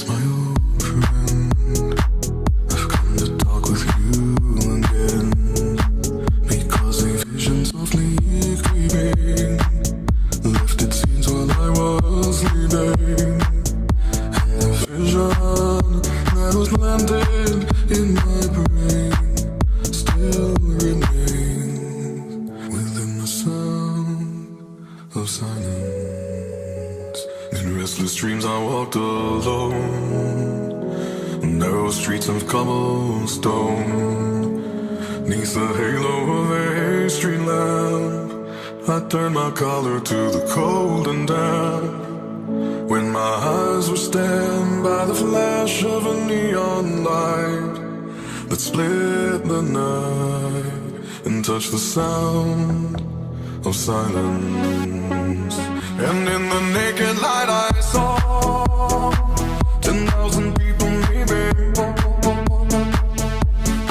my old friend. I've come to talk with you again, because a vision softly creeping left its scenes while I was sleeping. And the vision that was planted in my brain still remains within the sound of silence. In restless dreams I walked alone, narrow streets of cobblestone. 'Neath the halo of a street lamp, I turned my collar to the cold and damp. When my eyes were stabbed by the flash of a neon light that split the night and touched the sound of silence. And in the naked light I saw 10,000 people maybe,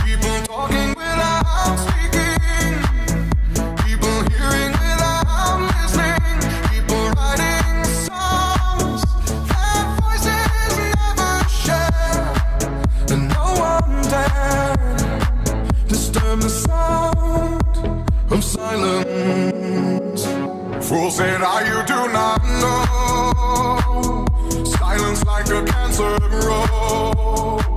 people talking without speaking, people hearing without listening, people writing songs that voices never share, and no one dared disturb the sound of silence. Fools said, you do not know, silence like a cancer grows.